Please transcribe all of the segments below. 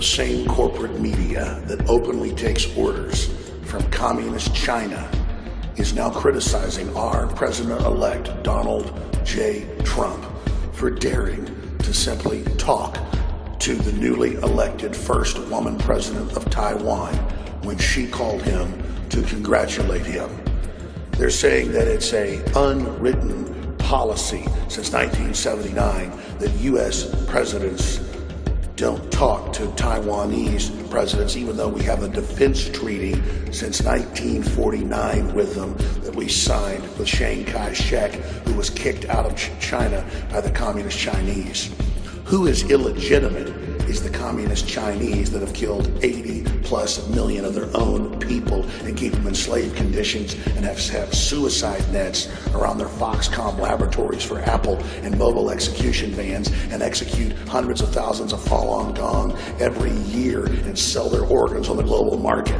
same corporate media that openly takes orders from communist China is now criticizing our President-elect Donald J. Trump for daring to simply talk to the newly elected first woman president of Taiwan when she called him to congratulate him. They're saying that it's an unwritten policy since 1979 that U.S. presidents don't talk to Taiwanese presidents, even though we have a defense treaty since 1949 with them that we signed with Chiang Kai-shek, who was kicked out of China by the communist Chinese. Who is illegitimate is the communist Chinese that have killed 80+ million of their own people and keep them in slave conditions and have suicide nets around their Foxconn laboratories for Apple and mobile execution vans and execute hundreds of thousands of Falun Gong every year and sell their organs on the global market.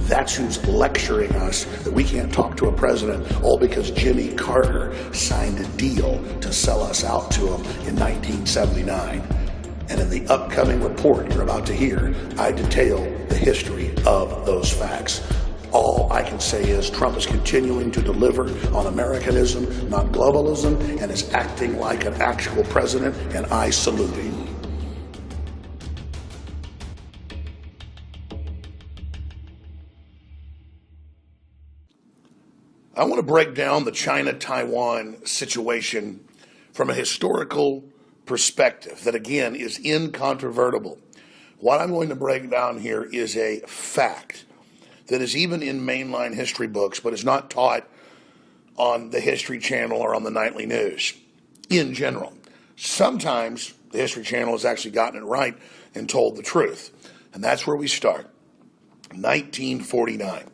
That's who's lecturing us that we can't talk to a president, all because Jimmy Carter signed a deal to sell us out to him in 1979. And in the upcoming report you're about to hear, I detail the history of those facts. All I can say is Trump is continuing to deliver on Americanism, not globalism, and is acting like an actual president, and I salute him. I want to break down the China-Taiwan situation from a historical perspective that, again, is incontrovertible. What I'm going to break down here is a fact that is even in mainline history books, but is not taught on the History Channel or on the nightly news in general. Sometimes the History Channel has actually gotten it right and told the truth. And that's where we start. 1949.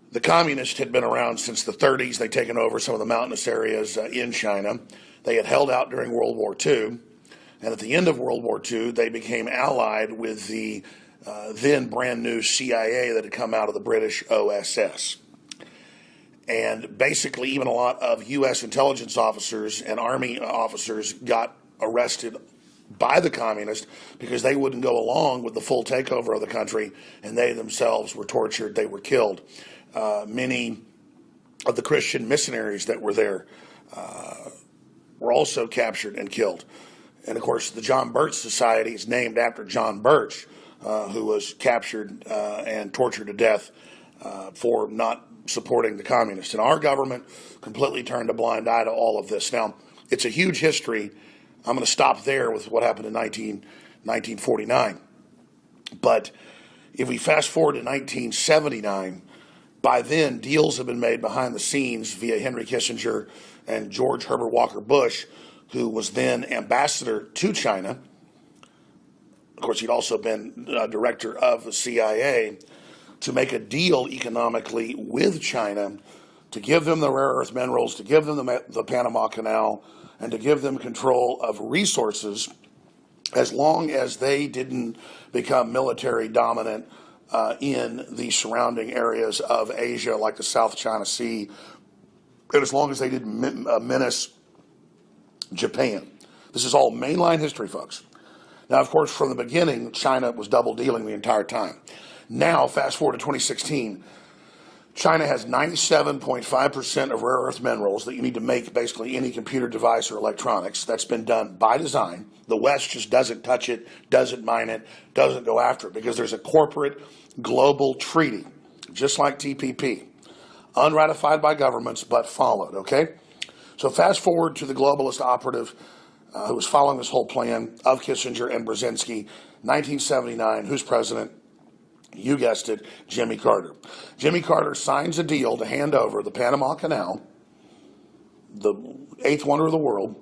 The communists had been around since the 30s. They'd taken over some of the mountainous areas in China. They had held out during World War II. And at the end of World War II, they became allied with the then brand new CIA that had come out of the British OSS. And basically, even a lot of U.S. intelligence officers and Army officers got arrested by the communists because they wouldn't go along with the full takeover of the country, and they themselves were tortured. They were killed. Many of the Christian missionaries that were there were also captured and killed. And of course, the John Birch Society is named after John Birch, who was captured and tortured to death for not supporting the communists. And our government completely turned a blind eye to all of this. Now, it's a huge history. I'm going to stop there with what happened in 1949. But if we fast forward to 1979, by then, deals have been made behind the scenes via Henry Kissinger and George Herbert Walker Bush, who was then ambassador to China. Of course, he'd also been director of the CIA, to make a deal economically with China to give them the rare earth minerals, to give them the Panama Canal, and to give them control of resources as long as they didn't become military dominant in the surrounding areas of Asia, like the South China Sea, and as long as they didn't menace Japan. This is all mainline history, folks. Now, of course, from the beginning, China was double dealing the entire time. Now, fast forward to 2016, China has 97.5% of rare earth minerals that you need to make basically any computer device or electronics. That's been done by design. The West just doesn't touch it, doesn't mine it, doesn't go after it, because there's a corporate global treaty, just like TPP, unratified by governments but followed, okay? So fast forward to the globalist operative who was following this whole plan of Kissinger and Brzezinski, 1979, who's president? You guessed it, Jimmy Carter. Jimmy Carter signs a deal to hand over the Panama Canal, the eighth wonder of the world,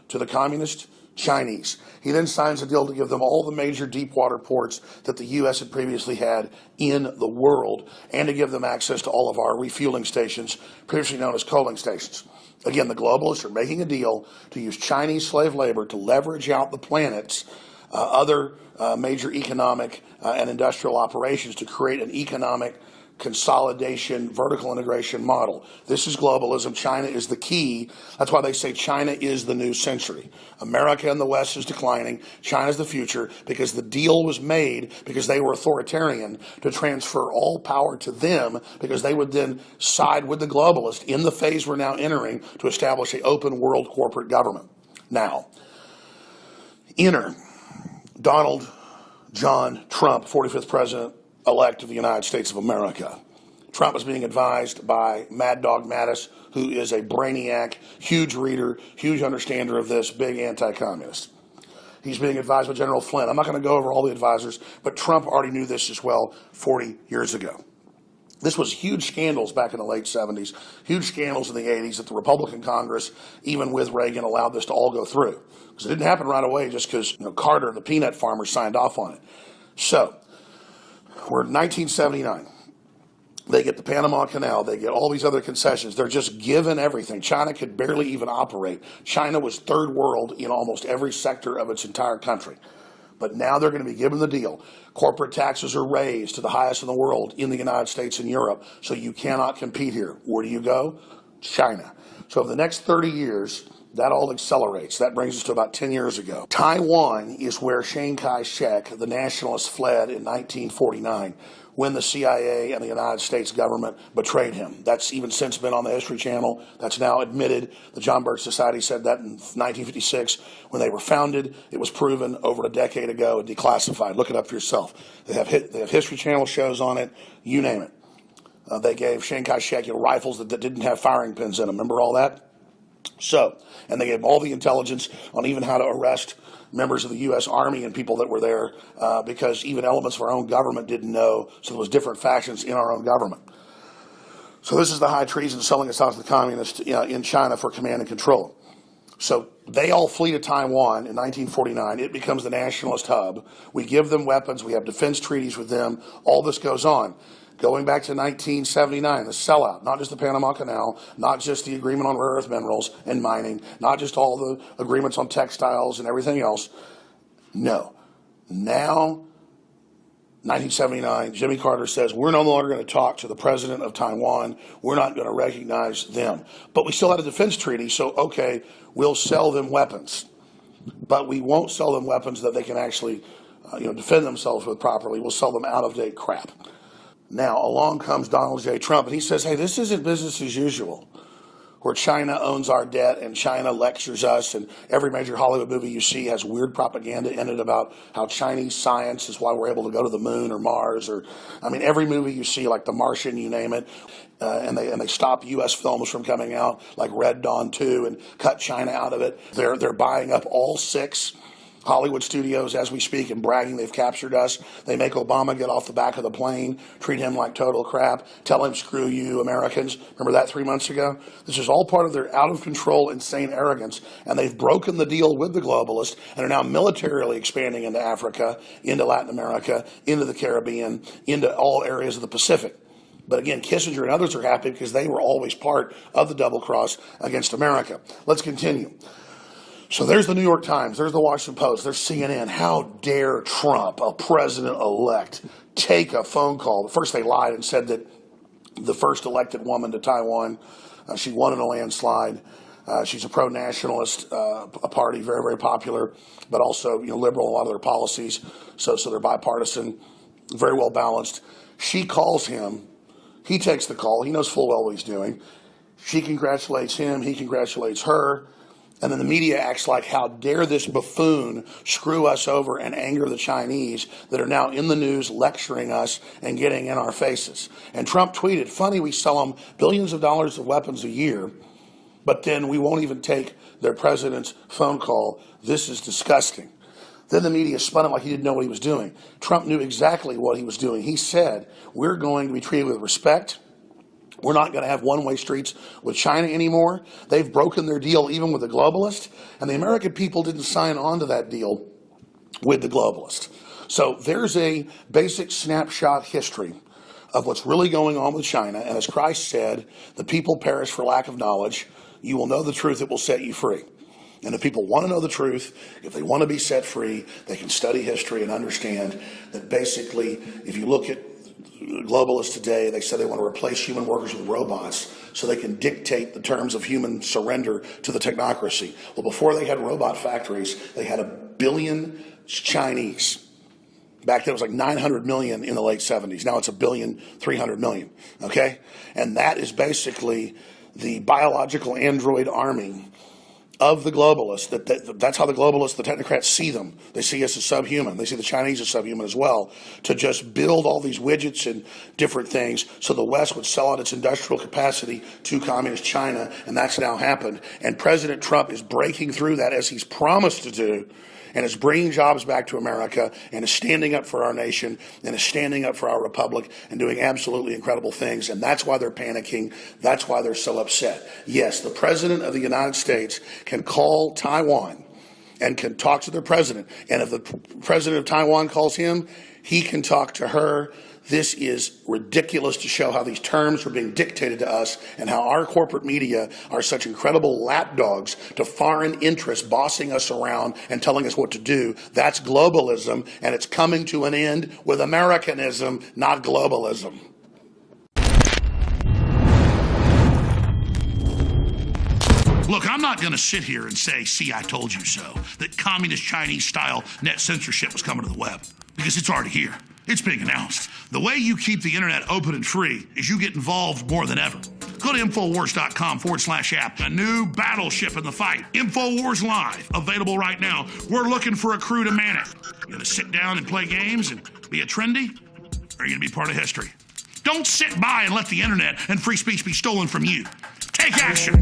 to the communist Chinese. He then signs a deal to give them all the major deep water ports that the U.S. had previously had in the world, and to give them access to all of our refueling stations, previously known as coaling stations. Again, the globalists are making a deal to use Chinese slave labor to leverage out the planet's other major economic and industrial operations to create an economic consolidation, vertical integration model. This is globalism. China is the key. That's why they say China is the new century. America and the West is declining. China's the future, because the deal was made because they were authoritarian to transfer all power to them, because they would then side with the globalist in the phase we're now entering to establish an open world corporate government. Now, enter Donald John Trump, 45th President-elect of the United States of America. Trump is being advised by Mad Dog Mattis, who is a brainiac, huge reader, huge understander of this, big anti-communist. He's being advised by General Flynn. I'm not going to go over all the advisors, but Trump already knew this as well 40 years ago. This was huge scandals back in the late 70s, huge scandals in the 80s that the Republican Congress, even with Reagan, allowed this to all go through. Because it didn't happen right away just because Carter and the peanut farmers signed off on it. So, we're in 1979. They get the Panama Canal. They get all these other concessions. They're just given everything. China could barely even operate. China was third world in almost every sector of its entire country. But now they're going to be given the deal. Corporate taxes are raised to the highest in the world in the United States and Europe, so you cannot compete here. Where do you go? China. So over the next 30 years, that all accelerates. That brings us to about 10 years ago. Taiwan is where Chiang Kai-shek, the nationalist, fled in 1949 when the CIA and the United States government betrayed him. That's even since been on the History Channel. That's now admitted. The John Birch Society said that in 1956 when they were founded. It was proven over a decade ago and declassified. Look it up for yourself. They have History Channel shows on it. You name it. They gave Chiang Kai-shek rifles that didn't have firing pins in them. Remember all that? So, and they gave all the intelligence on even how to arrest members of the U.S. Army and people that were there because even elements of our own government didn't know, so there was different factions in our own government. So this is the high treason selling us out to the communists in China for command and control. So they all flee to Taiwan in 1949. It becomes the nationalist hub. We give them weapons. We have defense treaties with them. All this goes on. Going back to 1979, the sellout, not just the Panama Canal, not just the agreement on rare earth minerals and mining, not just all the agreements on textiles and everything else. No. Now, 1979, Jimmy Carter says, we're no longer going to talk to the president of Taiwan. We're not going to recognize them. But we still had a defense treaty, so okay, we'll sell them weapons. But we won't sell them weapons that they can actually defend themselves with properly. We'll sell them out-of-date crap. Now, along comes Donald J. Trump, and he says, hey, this isn't business as usual, where China owns our debt and China lectures us, and every major Hollywood movie you see has weird propaganda in it about how Chinese science is why we're able to go to the moon or Mars, or, every movie you see, like The Martian, you name it, and they stop U.S. films from coming out, like Red Dawn 2, and cut China out of it. They're buying up all 6 Hollywood studios as we speak and bragging they've captured us. They make Obama get off the back of the plane, treat him like total crap, tell him screw you Americans. Remember that 3 months ago? This is all part of their out-of-control, insane arrogance, and they've broken the deal with the globalists and are now militarily expanding into Africa, into Latin America, into the Caribbean, into all areas of the Pacific. But again, Kissinger and others are happy because they were always part of the double cross against America. Let's continue. So there's the New York Times, there's the Washington Post, there's CNN. How dare Trump, a president-elect, take a phone call? First they lied and said that the first elected woman to Taiwan, she won in a landslide. She's a pro-nationalist, a party very, very popular, but also liberal in a lot of their policies. So they're bipartisan, very well balanced. She calls him. He takes the call. He knows full well what he's doing. She congratulates him. He congratulates her. And then the media acts like, how dare this buffoon screw us over and anger the Chinese that are now in the news lecturing us and getting in our faces. And Trump tweeted, funny, we sell them billions of dollars of weapons a year, but then we won't even take their president's phone call. This is disgusting. Then the media spun him like he didn't know what he was doing. Trump knew exactly what he was doing. He said, we're going to be treated with respect. We're not going to have one-way streets with China anymore. They've broken their deal even with the globalists, and the American people didn't sign on to that deal with the globalists. So there's a basic snapshot history of what's really going on with China, and as Christ said, the people perish for lack of knowledge. You will know the truth, it will set you free. And if people want to know the truth, if they want to be set free, they can study history and understand that basically, if you look at globalists today, they said they want to replace human workers with robots so they can dictate the terms of human surrender to the technocracy. Well, before they had robot factories, they had 1 billion Chinese. Back then it was like 900 million in the late 70s. Now it's 1,300,000,000, okay? And that is basically the biological android army of the globalists. That's how the globalists, the technocrats, see them. They see us as subhuman. They see the Chinese as subhuman as well, to just build all these widgets and different things so the West would sell out its industrial capacity to communist China, and that's now happened. And President Trump is breaking through that, as he's promised to do, and is bringing jobs back to America, and is standing up for our nation, and is standing up for our republic, and doing absolutely incredible things. And that's why they're panicking. That's why they're so upset. Yes, the President of the United States can call Taiwan and can talk to their president. And if the President of Taiwan calls him, he can talk to her. This is ridiculous to show how these terms are being dictated to us and how our corporate media are such incredible lapdogs to foreign interests bossing us around and telling us what to do. That's globalism, and it's coming to an end with Americanism, not globalism. Look, I'm not going to sit here and say, see, I told you so, that communist Chinese-style net censorship was coming to the web, because it's already here. It's being announced. The way you keep the internet open and free is you get involved more than ever. Go to Infowars.com/app. A new battleship in the fight. Infowars Live. Available right now. We're looking for a crew to man it. You going to sit down and play games and be a trendy? Or are you going to be part of history? Don't sit by and let the internet and free speech be stolen from you. Take action.